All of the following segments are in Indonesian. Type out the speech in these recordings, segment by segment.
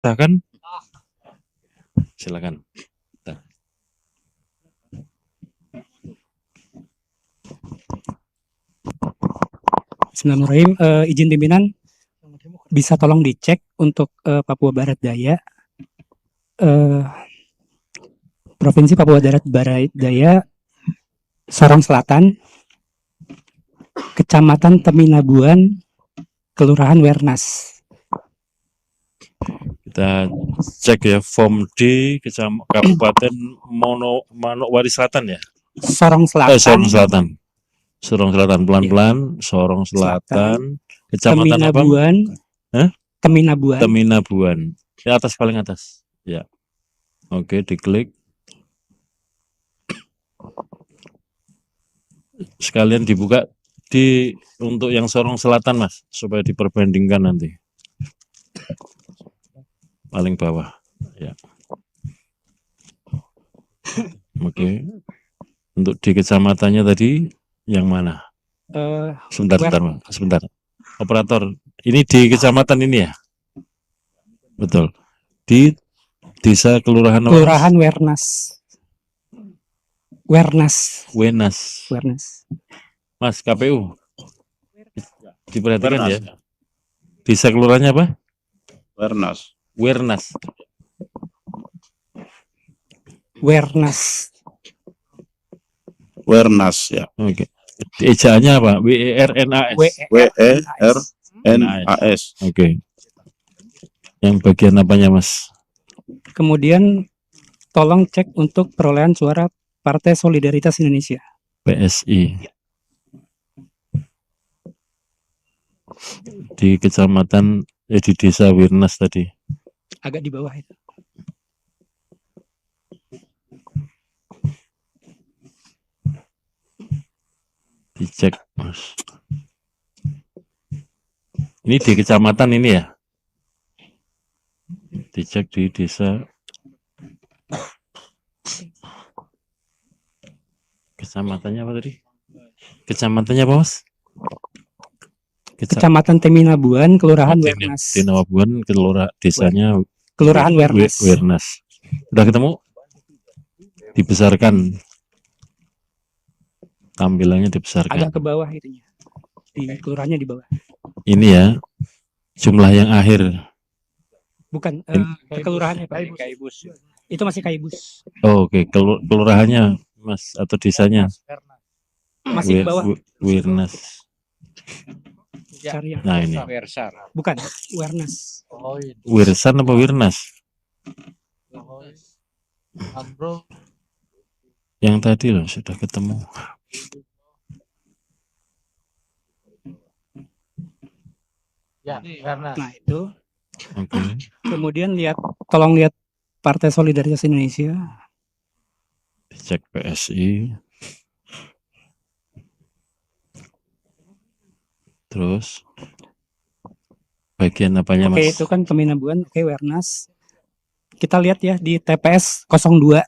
Silakan. Silakan. Bismillahirrahmanirrahim. Izin pimpinan, bisa tolong dicek untuk Papua Barat Daya. Provinsi Papua Barat Daya, Sorong Selatan, Kecamatan Teminabuan, Kelurahan Wernas. Kita cek ya, form D Kabupaten Manokwari Selatan ya. Sorong Selatan. Sorong Selatan. Sorong Selatan, pelan-pelan. Sorong Selatan. Kecamatan Teminabuan. Hah? Teminabuan. Teminabuan. Di atas, paling atas. Ya. Oke, diklik. Sekalian dibuka untuk yang Sorong Selatan, Mas, supaya diperbandingkan nanti. Paling bawah. Ya. Oke. Untuk di kecamatannya tadi yang mana? Sebentar. Operator, ini di kecamatan ini ya? Betul. Di desa kelurahan apa? Kelurahan Wernas. Wernas. Mas, KPU. Diperhatikan ya. Desa kelurahannya apa? Wernas ya. Oke. Ejaannya apa? WERNAS. WERNAS. Oke. Yang bagian apanya, Mas? Kemudian tolong cek untuk perolehan suara Partai Solidaritas Indonesia. PSI. Di kecamatan di desa Wernas tadi. Agak di bawah itu. Dicek, Mas. Ini di kecamatan ini ya? Dicek di desa. Kecamatannya apa tadi? Kecamatannya apa, Mas? Kecamatan Teminabuan, Kelurahan Wernas. Teminabuan, desanya Kelurahan Wernas. Udah ketemu? Dibesarkan. Tampilannya dibesarkan. Agak ke bawah itunya. Di kelurahannya di bawah. Ini ya. Jumlah yang akhir. Bukan, kelurahannya Pak. Kaibus. Itu masih Kaibus. Oh, oke. Kelurahannya, Mas, atau desanya? Masih di bawah. Wernas. Cari yang nah ini. Bukan, Wernas. Wirsan apa Wirnas? Yang tadi loh sudah ketemu. Nah itu. Oke. Kemudian tolong lihat Partai Solidaritas Indonesia. Dicek PSI. Terus bagian apanya, Mas? Oke, itu kan Teminabuan, oke, Wernas. Kita lihat ya di TPS 02.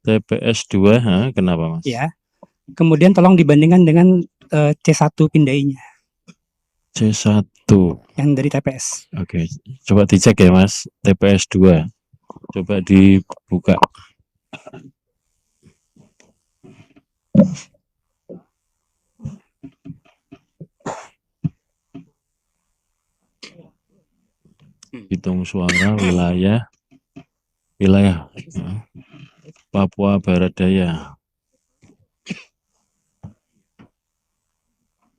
TPS 2, kenapa, Mas? Ya. Kemudian tolong dibandingkan dengan C1 pindainya. C1 yang dari TPS. Oke, coba dicek ya, Mas. TPS 2. Coba dibuka. Hitung suara wilayah Papua Barat Daya,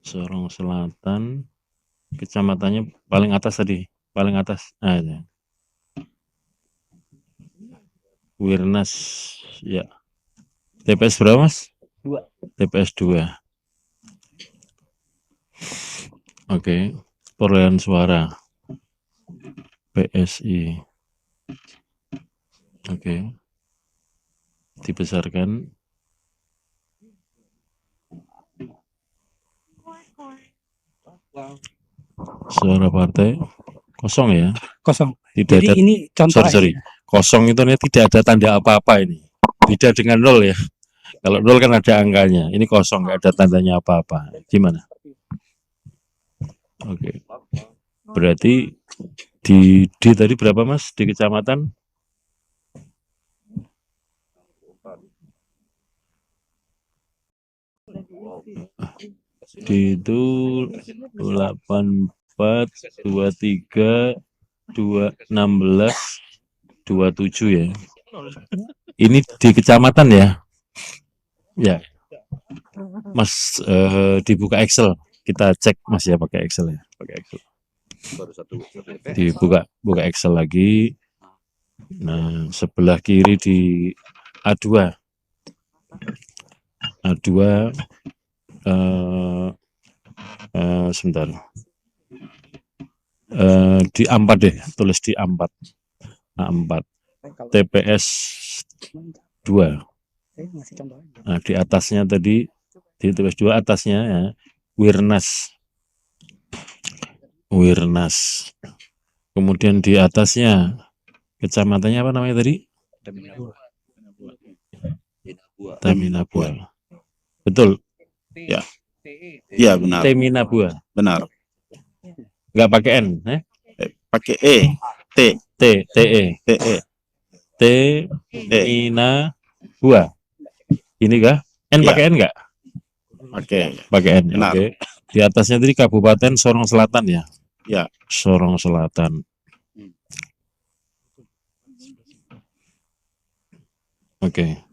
Sorong Selatan, kecamatannya paling atas tadi, paling atas. Nah, ya. Wirnas, ya. TPS berapa, Mas? 2. TPS 2. Oke, perolehan suara PSI. Oke. Dibesarkan. Suara partai kosong ya? Kosong. Tidak Jadi ada, ini contoh sorry. Kosong itu tidak ada tanda apa-apa ini. Beda dengan 0 ya. Kalau 0 kan ada angkanya. Ini kosong, nggak ada tandanya apa-apa. Gimana? Oke. Berarti di D tadi berapa Mas di kecamatan? Di itu 84, 23, 16, 27 ya. Ini di kecamatan ya. Ya. Mas dibuka Excel. Kita cek Mas ya pakai Excel ya, pakai Excel. Buka Excel lagi. Nah, sebelah kiri di A2. A2 sebentar. Di A4 deh, tulis di A4. A4. TPS 2. Nah, di atasnya tadi di TPS 2 atasnya ya, Wirnas. Kemudian di atasnya kecamatannya apa namanya tadi? Taminabua. Betul. Ya. Iya benar. Taminabua. Benar. Enggak pakai N, Pakai E. T. TE. Taminabua. Ini kah? N Ya. pakai N enggak? Pakai N. Benar. Oke. Di atasnya tadi Kabupaten Sorong Selatan ya? Ya. Sorong Selatan. Oke.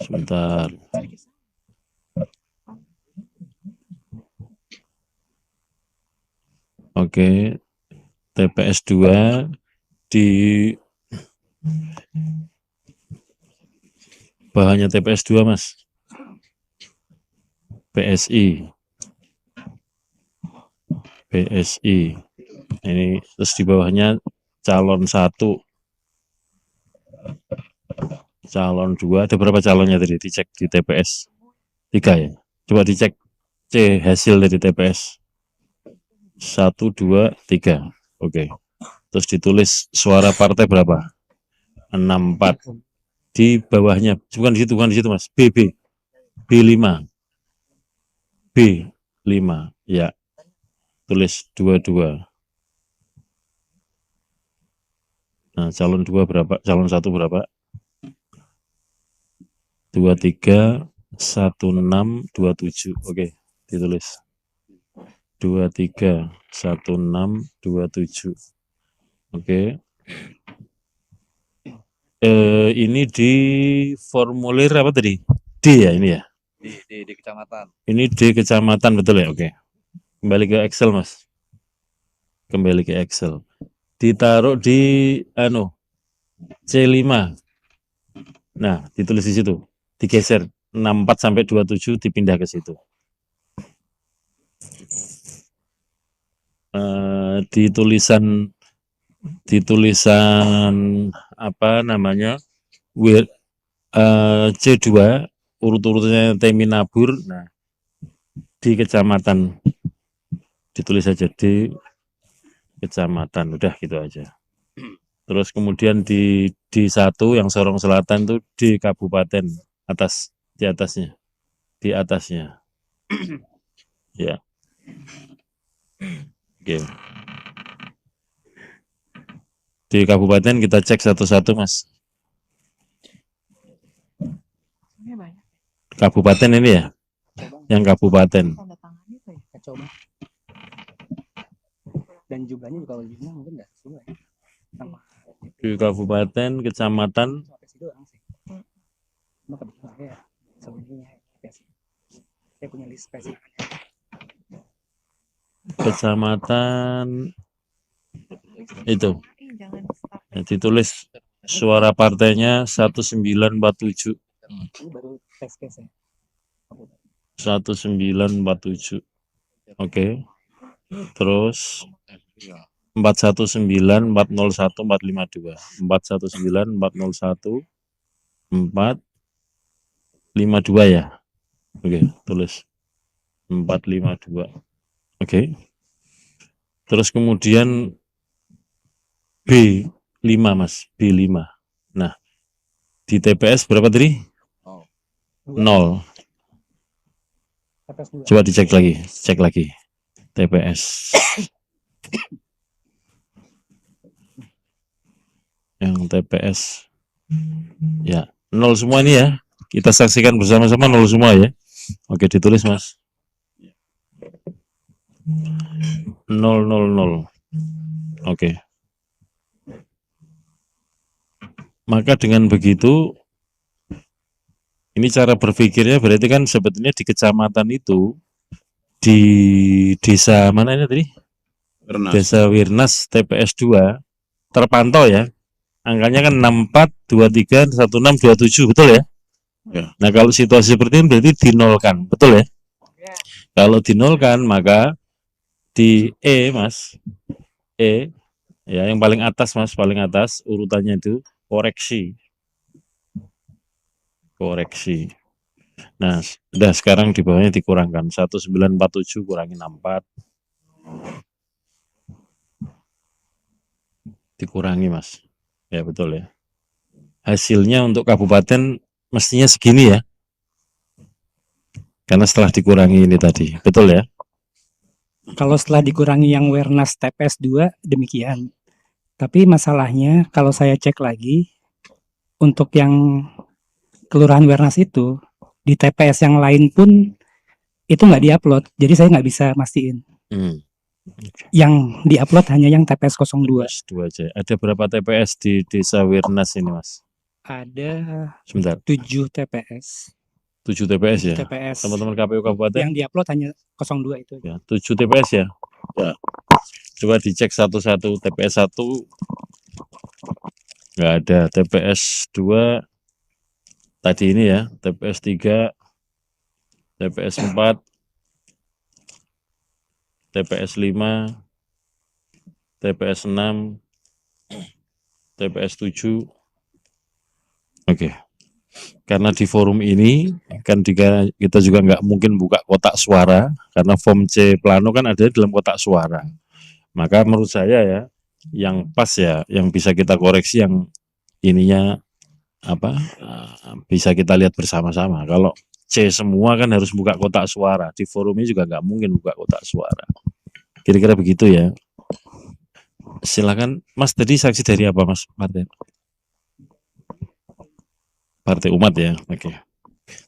Sebentar. Oke. TPS 2 di bahannya TPS 2 Mas. PSI. Ini terus di bawahnya calon 1, calon 2, ada berapa calonnya tadi dicek di TPS? 3 ya. Coba dicek C hasil dari TPS. 1, 2, 3. Oke. Terus ditulis suara partai berapa? 64. Di bawahnya, bukan di situ Mas. B5. B5. Ya. Tulis 22. Nah, calon 2 berapa? Calon 1 berapa? 23, 16, 27. Oke, ditulis. 23, 16, 27. Oke. Ini di formulir apa tadi? D ya ini ya? Di kecamatan. Ini di kecamatan betul ya? Oke. Kembali ke Excel Mas. Kembali ke Excel. Ditaruh di C5. Nah, ditulis di situ. Digeser 64 sampai 27 dipindah ke situ. Di tulisan apa namanya? C2 urut-urutnya Taminabur. Nah, di kecamatan ditulis saja di kecamatan, udah gitu aja. Terus kemudian di D1 yang Sorong Selatan itu di kabupaten atas, di atasnya. Ya. Oke. Di kabupaten kita cek satu-satu Mas. Kabupaten ini ya? Yang kabupaten. Coba. Dan jumlahnya juga lebihnya mungkin enggak sesuai. Di kabupaten, kecamatan, saya punya list spesifik. Kecamatan itu. Ya, ditulis suara partainya 1947. Ini baru test case ya. 1947. Oke. Terus 419, 401, 452. 419, 401, 452 ya. Oke, tulis 452. Oke. Terus kemudian B5 Mas, B5. Nah, di TPS berapa tadi? 0. TPS 2. Coba dicek lagi, cek lagi. TPS. Yang TPS. Ya, 0 semua ini ya. Kita saksikan bersama-sama 0 semua ya. Oke, ditulis Mas. 000. Oke. Maka dengan begitu, ini cara berpikirnya berarti kan sebetulnya di kecamatan itu, di desa mana ini tadi? Bernas. Desa Wirnas TPS 2 terpantau ya. Angkanya kan 64, 23, 16, 27, betul ya? Ya. Nah, kalau situasi seperti ini berarti dinolkan, betul ya? Kalau dinolkan maka di E Mas, E ya yang paling atas Mas, paling atas urutannya itu koreksi. Koreksi. Nah, udah sekarang di bawahnya dikurangkan 1947 kurangi 64. Dikurangi Mas. Ya betul ya. Hasilnya untuk kabupaten mestinya segini ya. Karena setelah dikurangi ini tadi. Betul ya? Kalau setelah dikurangi yang Wernas TPS 2 demikian. Tapi masalahnya kalau saya cek lagi untuk yang Kelurahan Wernas itu di TPS yang lain pun itu nggak diupload. Jadi saya nggak bisa mastiin. Yang diupload hanya yang TPS 02. TPS 2 aja. Ada berapa TPS di Desa Wirnas ini Mas? Ada Sebentar. 7 TPS. 7 TPS ya? TPS. Teman-teman KPU Kabupaten? Yang diupload hanya 02 itu. Ya, 7 TPS ya? Ya. Coba dicek satu-satu. TPS 1 nggak ada. TPS 2 tadi ini ya. TPS 3, TPS 4, TPS 5, TPS 6, TPS 7. Oke. Karena di forum ini kan kita juga nggak mungkin buka kotak suara karena form C plano kan ada di dalam kotak suara. Maka menurut saya ya yang pas ya, yang bisa kita koreksi yang ininya apa bisa kita lihat bersama-sama. Kalau C semua kan harus buka kotak suara. Di forum ini juga nggak mungkin buka kotak suara. Kira-kira begitu ya. Silakan Mas, tadi saksi dari apa Mas? Partai Umat ya, oke.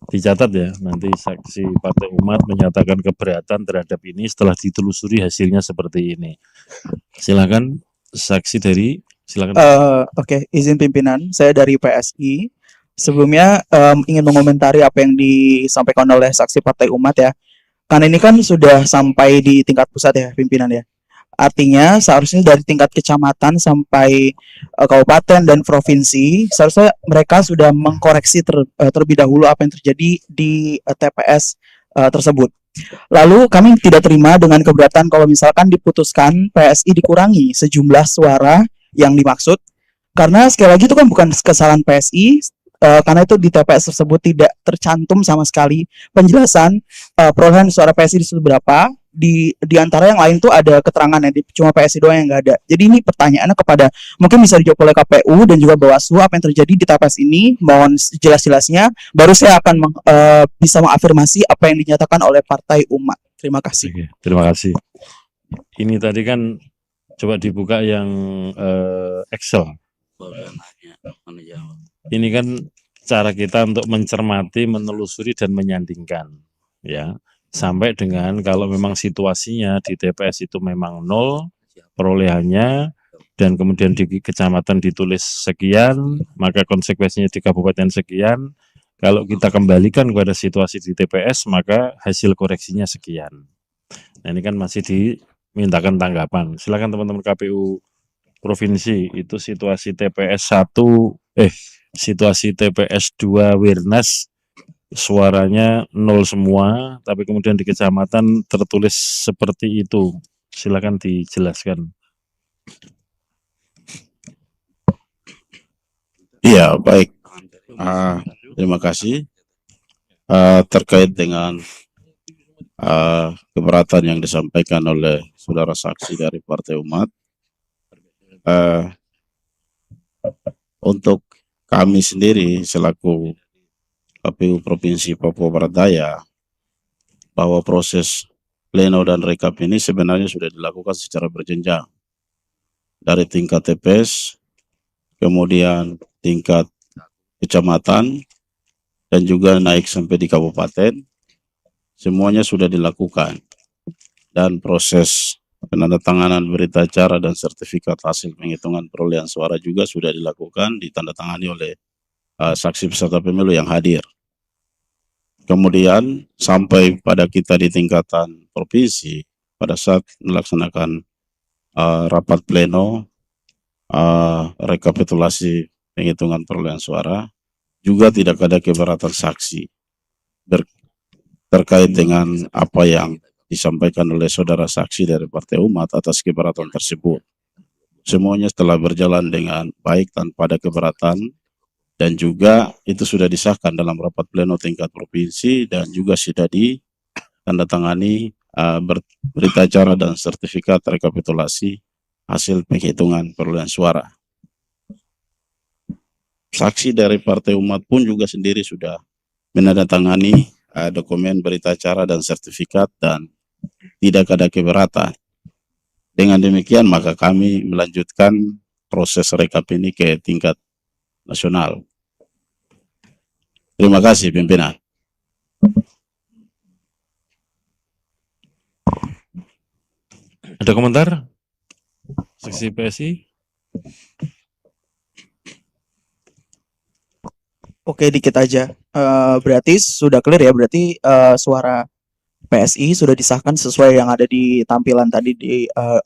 Dicatat ya, nanti saksi Partai Umat menyatakan keberatan terhadap ini setelah ditelusuri hasilnya seperti ini. Silakan saksi dari, silakan. Oke, izin pimpinan, saya dari PSI. Sebelumnya ingin mengomentari apa yang disampaikan oleh saksi Partai Umat ya. Karena ini kan sudah sampai di tingkat pusat ya pimpinan ya. Artinya seharusnya dari tingkat kecamatan sampai kabupaten dan provinsi seharusnya mereka sudah mengkoreksi terlebih dahulu apa yang terjadi di TPS tersebut. Lalu kami tidak terima dengan keberatan kalau misalkan diputuskan PSI dikurangi sejumlah suara yang dimaksud, karena sekali lagi itu kan bukan kesalahan PSI, karena itu di TPS tersebut tidak tercantum sama sekali penjelasan perolehan suara PSI di berapa. Di antara yang lain tuh ada keterangannya, cuma PSI doang yang nggak ada. Jadi ini pertanyaannya kepada, mungkin bisa dijawab oleh KPU dan juga Bawaslu apa yang terjadi di TPS ini, mohon jelas-jelasnya, baru saya akan bisa mengafirmasi apa yang dinyatakan oleh Partai Umat. Terima kasih. Oke, terima kasih. Ini tadi kan coba dibuka yang Excel. Ini kan cara kita untuk mencermati, menelusuri dan menyandingkan, ya. Sampai dengan kalau memang situasinya di TPS itu memang 0 perolehannya dan kemudian di kecamatan ditulis sekian, maka konsekuensinya di kabupaten sekian. Kalau kita kembalikan kepada situasi di TPS, maka hasil koreksinya sekian. Nah, ini kan masih dimintakan tanggapan. Silakan teman-teman KPU provinsi, itu situasi TPS 1 situasi TPS 2 Wirnas suaranya 0 semua, tapi kemudian di kecamatan tertulis seperti itu. Silakan dijelaskan. Iya, baik. Terima kasih. Terkait dengan keberatan yang disampaikan oleh saudara saksi dari Partai Umat, untuk kami sendiri selaku KPU Provinsi Papua Barat Daya, bahwa proses pleno dan rekap ini sebenarnya sudah dilakukan secara berjenjang dari tingkat TPS, kemudian tingkat kecamatan, dan juga naik sampai di kabupaten. Semuanya sudah dilakukan, dan proses penandatanganan berita acara dan sertifikat hasil penghitungan perolehan suara juga sudah dilakukan, ditandatangani oleh saksi peserta pemilu yang hadir. Kemudian sampai pada kita di tingkatan provinsi, pada saat melaksanakan rapat pleno, rekapitulasi penghitungan perolehan suara, juga tidak ada keberatan saksi terkait dengan apa yang disampaikan oleh saudara saksi dari Partai Umat atas keberatan tersebut. Semuanya telah berjalan dengan baik tanpa ada keberatan, dan juga itu sudah disahkan dalam rapat pleno tingkat provinsi dan juga sudah ditandatangani berita acara dan sertifikat rekapitulasi hasil penghitungan perolehan suara. Saksi dari Partai Umat pun juga sendiri sudah menandatangani dokumen berita acara dan sertifikat dan tidak ada keberatan. Dengan demikian maka kami melanjutkan proses rekap ini ke tingkat nasional. Terima kasih pimpinan. Ada komentar? Saksi PSI? Oke, dikit aja. Berarti sudah clear ya, berarti suara PSI sudah disahkan sesuai yang ada di tampilan tadi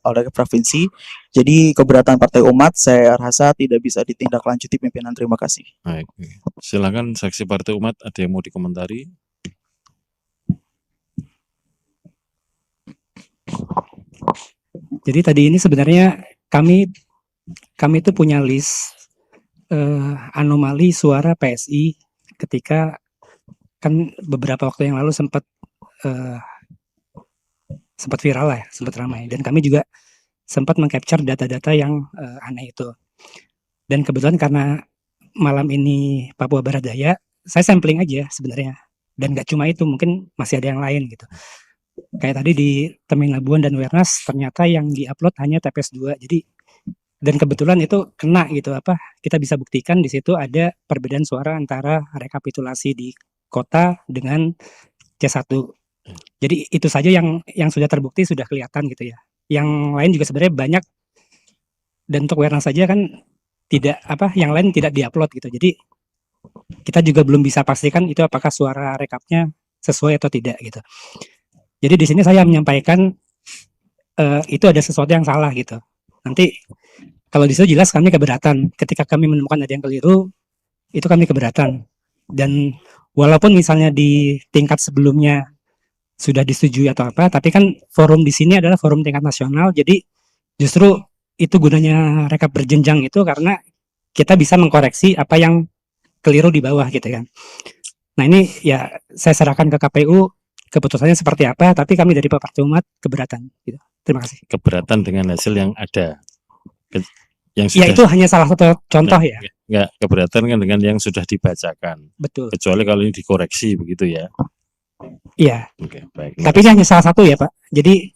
oleh provinsi. Jadi keberatan Partai Umat saya rasa tidak bisa ditindaklanjuti pimpinan. Terima kasih. Baik. Silakan saksi Partai Umat, ada yang mau dikomentari? Jadi tadi ini sebenarnya kami itu punya list anomali suara PSI ketika kan beberapa waktu yang lalu sempat viral lah, sempat ramai, dan kami juga sempat mengcapture data-data yang aneh itu. Dan kebetulan karena malam ini Papua Barat Daya, saya sampling aja sebenarnya, dan nggak cuma itu, mungkin masih ada yang lain gitu. Kayak tadi di Temenggung Labuan dan Wernas ternyata yang diupload hanya TPS 2. Jadi dan kebetulan itu kena gitu, kita bisa buktikan di situ ada perbedaan suara antara rekapitulasi di kota dengan C1. Jadi itu saja yang sudah terbukti, sudah kelihatan gitu ya. Yang lain juga sebenarnya banyak, dan untuk Wernas saja kan tidak yang lain tidak diupload gitu. Jadi kita juga belum bisa pastikan itu apakah suara rekapnya sesuai atau tidak gitu. Jadi di sini saya menyampaikan itu ada sesuatu yang salah gitu. Nanti kalau di situ jelas kami keberatan. Ketika kami menemukan ada yang keliru, itu kami keberatan. Dan walaupun misalnya di tingkat sebelumnya sudah disetujui atau apa, tapi kan forum di sini adalah forum tingkat nasional. Jadi justru itu gunanya rekap berjenjang itu karena kita bisa mengkoreksi apa yang keliru di bawah gitu kan. Nah ini ya saya serahkan ke KPU. Keputusannya seperti apa, tapi kami dari Partai Umat keberatan gitu. Terima kasih. Keberatan dengan hasil yang ada. Yang Ya itu hanya salah satu contoh ya. Enggak, keberatan kan dengan yang sudah dibacakan. Betul. Kecuali kalau ini dikoreksi begitu ya. Iya. Oke, baik. Tapi ini hanya salah satu ya Pak. Jadi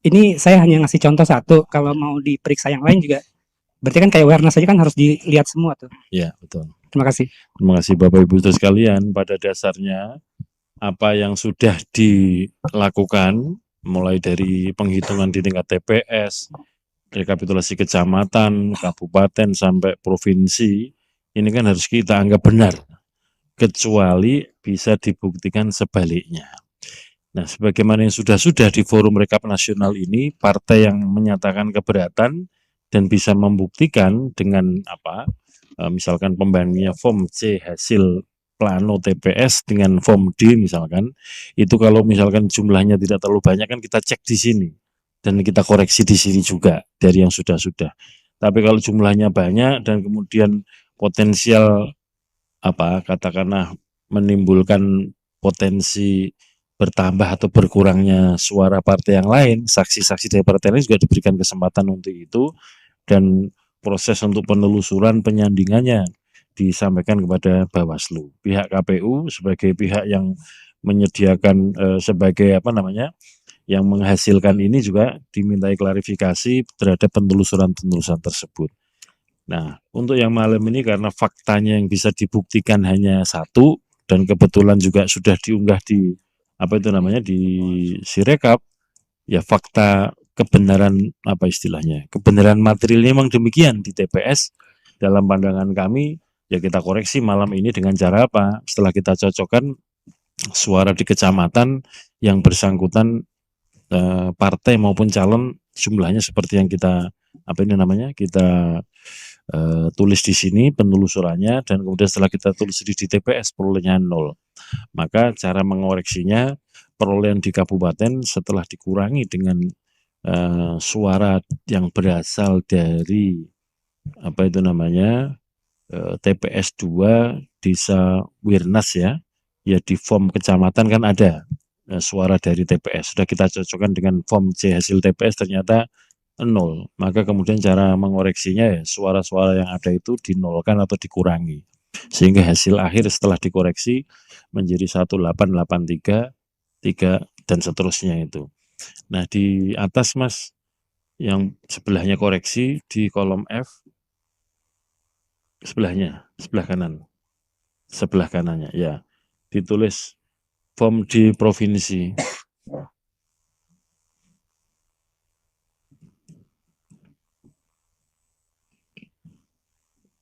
ini saya hanya ngasih contoh satu. Kalau mau diperiksa yang lain juga, berarti kan kayak Wernas saja kan harus dilihat semua tuh. Iya, betul. Terima kasih. Terima kasih Bapak Ibu sekalian. Pada dasarnya apa yang sudah dilakukan mulai dari penghitungan di tingkat TPS, rekapitulasi kecamatan, kabupaten sampai provinsi, ini kan harus kita anggap benar, kecuali bisa dibuktikan sebaliknya. Nah, sebagaimana yang sudah di forum rekap nasional ini, partai yang menyatakan keberatan dan bisa membuktikan dengan misalkan pembandingnya form C hasil plano TPS dengan form D misalkan, itu kalau misalkan jumlahnya tidak terlalu banyak kan kita cek di sini dan kita koreksi di sini juga dari yang sudah. Tapi kalau jumlahnya banyak dan kemudian potensial katakanlah menimbulkan potensi bertambah atau berkurangnya suara partai yang lain, saksi-saksi dari partai lain juga diberikan kesempatan untuk itu, dan proses untuk penelusuran penyandingannya disampaikan kepada Bawaslu. Pihak KPU sebagai pihak yang menyediakan sebagai apa namanya, yang menghasilkan ini juga dimintai klarifikasi terhadap penelusuran-penelusuran tersebut. Nah, untuk yang malam ini karena faktanya yang bisa dibuktikan hanya satu dan kebetulan juga sudah diunggah di apa itu namanya di Sirekap, ya fakta kebenaran apa istilahnya, kebenaran materialnya memang demikian di TPS. Dalam pandangan kami, ya kita koreksi malam ini dengan cara apa? Setelah kita cocokkan suara di kecamatan yang bersangkutan partai maupun calon jumlahnya seperti yang kita apa ini namanya kita tulis di sini penelusurannya, dan kemudian setelah kita tulis di TPS perolehannya 0. Maka cara mengoreksinya perolehan di kabupaten setelah dikurangi dengan suara yang berasal dari apa itu namanya TPS 2 Desa Wirnas ya di form kecamatan kan ada suara dari TPS, sudah kita cocokkan dengan form C hasil TPS ternyata 0, maka kemudian cara mengoreksinya ya suara-suara yang ada itu dinolkan atau dikurangi sehingga hasil akhir setelah dikoreksi menjadi 1883 3 dan seterusnya itu. Nah di atas Mas yang sebelahnya koreksi di kolom F sebelahnya sebelah kanannya ya ditulis form di provinsi.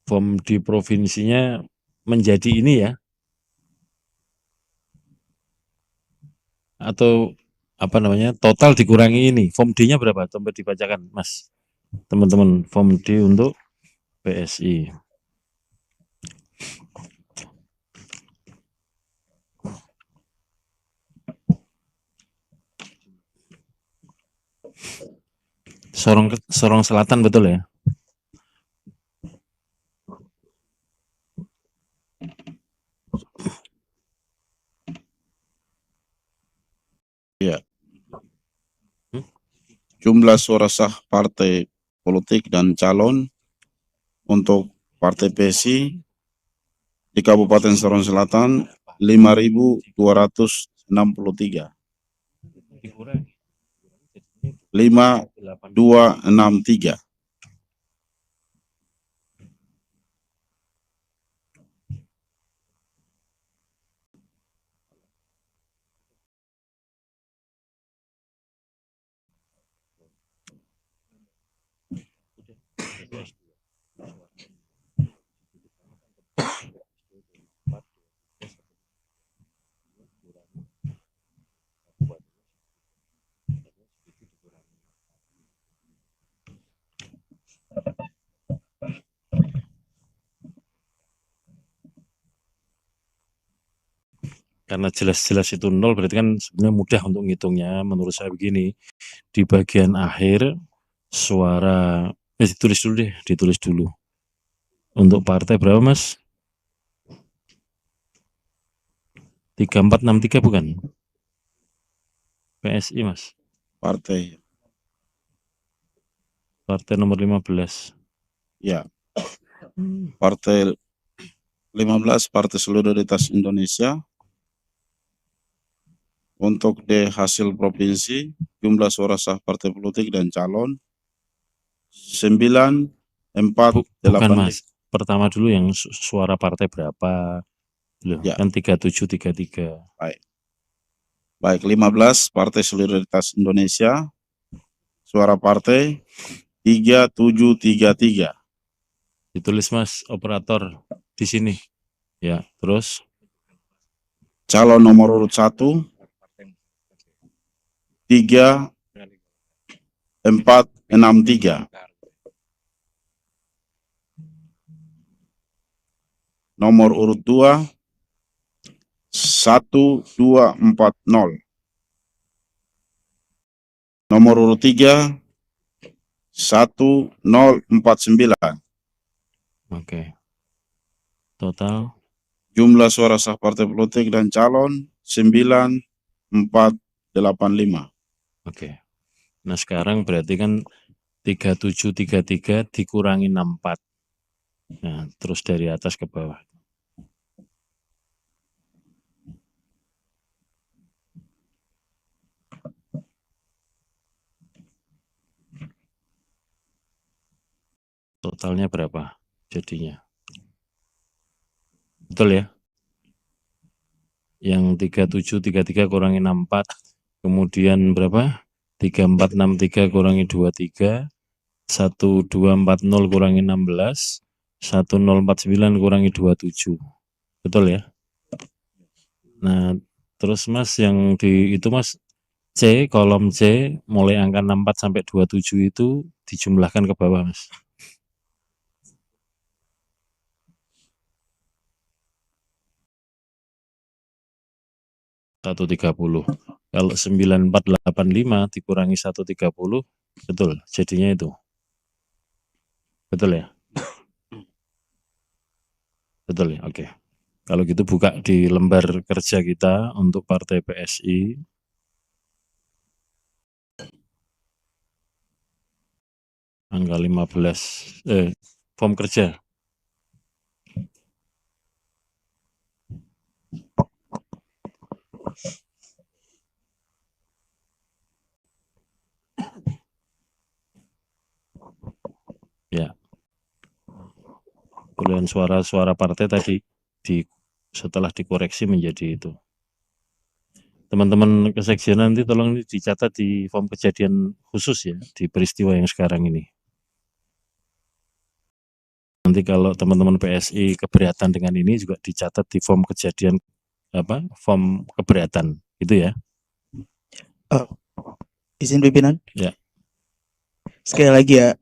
Form di provinsinya menjadi ini ya, atau apa namanya total dikurangi ini. Form D-nya berapa? Coba dibacakan Mas, teman-teman. Form D untuk PSI. Sorong Selatan betul ya? Ya. Jumlah suara sah partai politik dan calon untuk partai PSI di Kabupaten Sorong Selatan 5.263. 5263. Karena jelas-jelas itu 0 berarti kan sebenarnya mudah untuk ngitungnya menurut saya begini. Di bagian akhir suara ditulis dulu. Untuk partai berapa Mas? 3463 bukan? PSI Mas. Partai. Partai nomor 15. Ya. Partai 15 Partai Solidaritas Indonesia. Untuk di hasil provinsi, jumlah suara sah partai politik dan calon 9488. Bukan Mas, pertama dulu yang suara partai berapa? Loh, Ya. kan 3733. Baik, 15 Partai Solidaritas Indonesia. Suara partai 3733. Ditulis Mas, operator di sini. Ya, terus Calon nomor urut 1 3463. Nomor urut 2 1240. Nomor urut 3 1049. oke. Total Jumlah suara sah partai politik dan calon 9485. oke. Nah, sekarang berarti kan 3733 dikurangi 64. Nah, terus dari atas ke bawah. totalnya berapa jadinya? Betul ya? Yang 3733 kurangi 64, kemudian berapa? 3463 kurangi 23, 1240 kurangi 16, 1049 kurangi 27. Betul ya? Nah, terus Mas yang di itu Mas, C, kolom C mulai angka 64 sampai 27 itu dijumlahkan ke bawah Mas. 130. Kalau 9485 dikurangi 130, betul, jadinya itu. Betul ya? Betul ya, oke. Kalau gitu buka di lembar kerja kita untuk Partai PSI. Angka 15, form kerja. Ya. Perolehan suara partai tadi setelah dikoreksi menjadi itu. Teman-teman kesekjenan nanti tolong dicatat di form kejadian khusus ya, di peristiwa yang sekarang ini. Nanti kalau teman-teman PSI keberatan dengan ini juga dicatat di form kejadian form keberatan itu ya. Izin pimpinan. Ya. Sekali lagi ya,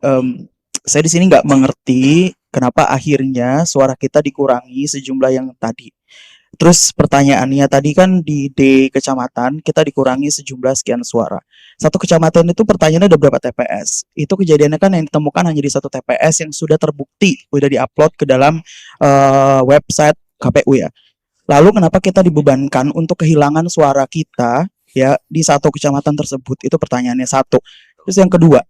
saya di sini nggak mengerti kenapa akhirnya suara kita dikurangi sejumlah yang tadi. Terus pertanyaannya tadi kan di D kecamatan kita dikurangi sejumlah sekian suara. Satu kecamatan itu pertanyaannya ada berapa TPS? Itu kejadiannya kan yang ditemukan hanya di satu TPS yang sudah terbukti, sudah diupload ke dalam website KPU ya. Lalu kenapa kita dibebankan untuk kehilangan suara kita ya di satu kecamatan tersebut? Itu pertanyaannya satu. Terus yang kedua,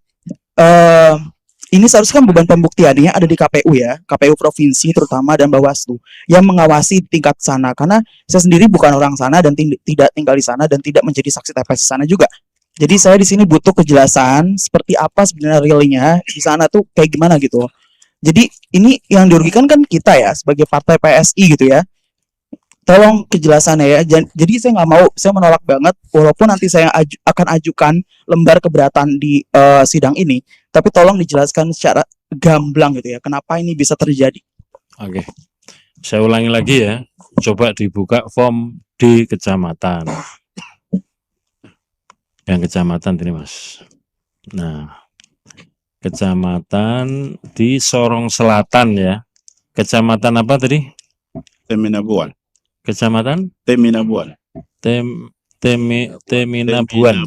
ini seharusnya kan beban pembuktiannya ada di KPU ya, KPU provinsi terutama dan Bawaslu yang mengawasi tingkat sana, karena saya sendiri bukan orang sana dan tidak tinggal di sana dan tidak menjadi saksi TPS di sana juga. Jadi saya di sini butuh kejelasan seperti apa sebenarnya realnya di sana tuh kayak gimana gitu. Jadi ini yang dirugikan kan kita ya sebagai partai PSI gitu ya. Tolong kejelasannya ya. Jadi saya nggak mau, saya menolak banget walaupun nanti saya akan ajukan lembar keberatan di sidang ini, tapi tolong dijelaskan secara gamblang gitu ya, kenapa ini bisa terjadi. Oke. Saya ulangi lagi ya. Coba dibuka form di kecamatan. Yang kecamatan ini Mas. Nah, kecamatan di Sorong Selatan ya. Kecamatan apa tadi? Teminabuan. Kecamatan Teminabuan. Teminabuan.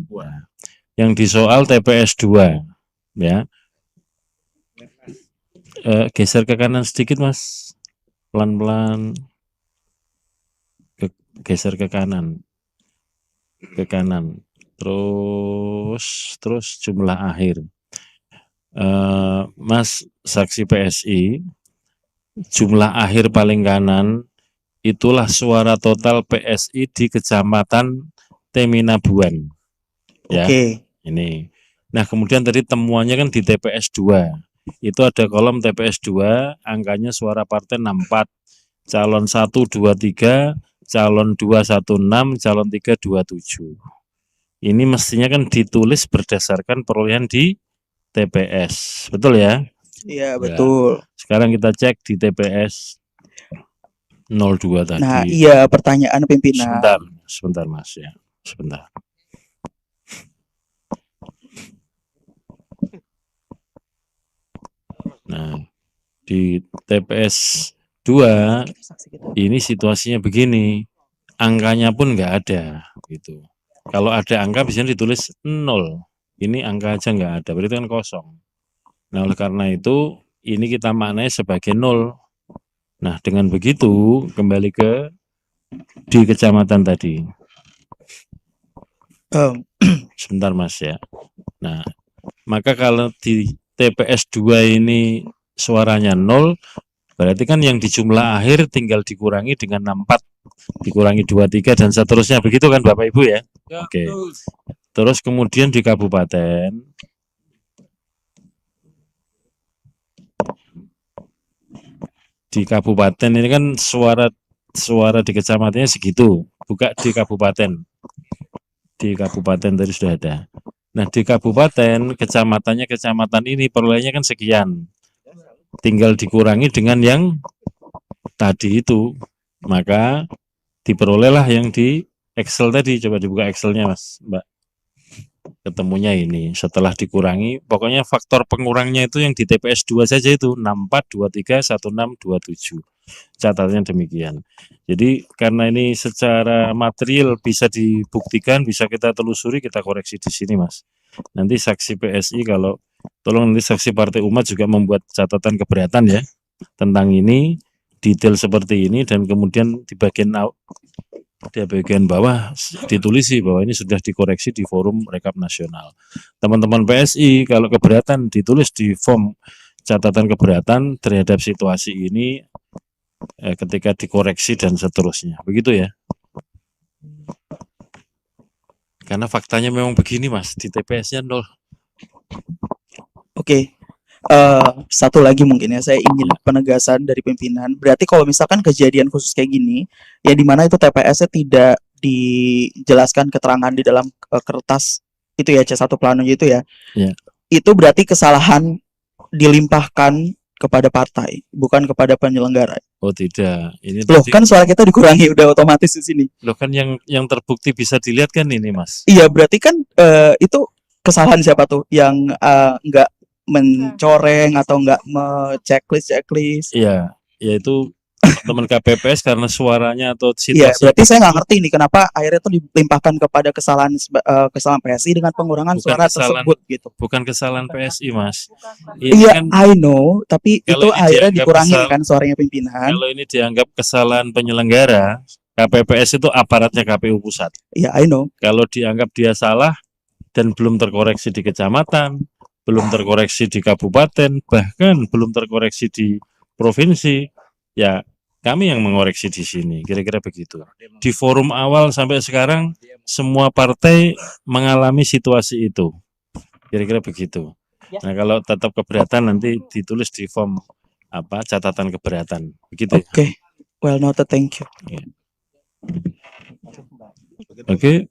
Yang disoal TPS 2 ya. Geser ke kanan sedikit Mas, pelan-pelan, geser ke kanan, terus jumlah akhir. Mas saksi PSI, jumlah akhir paling kanan itulah suara total PSI di Kecamatan Teminabuan. Ya, Oke. ini. Nah, kemudian tadi temuannya kan di TPS 2. Itu ada kolom TPS 2, angkanya suara partai 64, calon 1 23, calon 2 16, calon 3 27. Ini mestinya kan ditulis berdasarkan perolehan di TPS. Betul ya? Iya, betul. Sekarang kita cek di TPS 02 tadi. Nah, iya pertanyaan pimpinan. Sebentar Mas ya. Sebentar. Nah, di TPS 2 ini situasinya begini. Angkanya pun nggak ada gitu. Kalau ada angka biasanya ditulis 0. Ini angka aja nggak ada, berarti kan kosong. Nah, oleh karena itu ini kita maknai sebagai 0. Nah, dengan begitu kembali ke di kecamatan tadi. Sebentar Mas ya. Nah, maka kalau di TPS 2 ini suaranya 0, berarti kan yang di jumlah akhir tinggal dikurangi dengan 64, dikurangi 23 dan seterusnya, begitu kan Bapak Ibu ya? Oke. Terus kemudian di kabupaten di kabupaten ini kan suara di kecamatannya segitu, buka di kabupaten. Di kabupaten tadi sudah ada. Nah, di kabupaten, kecamatan ini perolehannya kan sekian. Tinggal dikurangi dengan yang tadi itu. Maka diperolehlah yang di Excel tadi. Coba dibuka Excelnya, Mas, Mbak. Ketemunya ini. Setelah dikurangi, pokoknya faktor pengurangnya itu yang di TPS 2 saja itu 64, 23, 16, 27. Catatannya demikian. Jadi karena ini secara material bisa dibuktikan, bisa kita telusuri, kita koreksi di sini, Mas. Nanti saksi PSI kalau tolong nanti saksi Partai Umat juga membuat catatan keberatan ya tentang ini, detail seperti ini, dan kemudian di bagian bawah ditulisi bahwa ini sudah dikoreksi di forum rekap nasional. Teman-teman PSI kalau keberatan ditulis di form catatan keberatan terhadap situasi ini ketika dikoreksi dan seterusnya. Begitu ya. Karena faktanya memang begini, Mas, di TPS-nya 0. Oke. Satu lagi mungkin ya, saya ingin penegasan dari pimpinan. Berarti kalau misalkan kejadian khusus kayak gini, ya di mana itu TPS-nya tidak dijelaskan keterangan di dalam kertas itu ya, C1 plano itu ya. Iya. Itu berarti kesalahan dilimpahkan kepada partai, bukan kepada penyelenggara. Oh tidak, ini Loh, tadi, kan suara kita dikurangi udah otomatis di sini. loh kan yang terbukti bisa dilihat kan ini, Mas. Iya, berarti kan itu kesalahan siapa tuh yang nggak mencoreng atau nggak checklist? Iya, yaitu teman KPPS karena suaranya atau Iya, situasi berarti saya nggak ngerti nih kenapa akhirnya tuh dilimpahkan kepada kesalahan PSI dengan pengurangan Bukan suara kesalahan- tersebut gitu. bukan kesalahan PSI, Mas. Ini Iya, kan I know, tapi kalau itu ini akhirnya dianggap dikurangin kesal- kan suaranya pimpinan. kalau ini dianggap kesalahan penyelenggara, KPPS itu aparatnya KPU pusat. Iya, I know. Kalau dianggap dia salah dan belum terkoreksi di kecamatan, belum terkoreksi di kabupaten, bahkan belum terkoreksi di provinsi, ya kami yang mengoreksi di sini, kira-kira begitu. Di forum awal sampai sekarang semua partai mengalami situasi itu, kira-kira begitu. Nah kalau tetap keberatan nanti ditulis di form catatan keberatan, begitu. Oke. Well noted, thank you. Oke.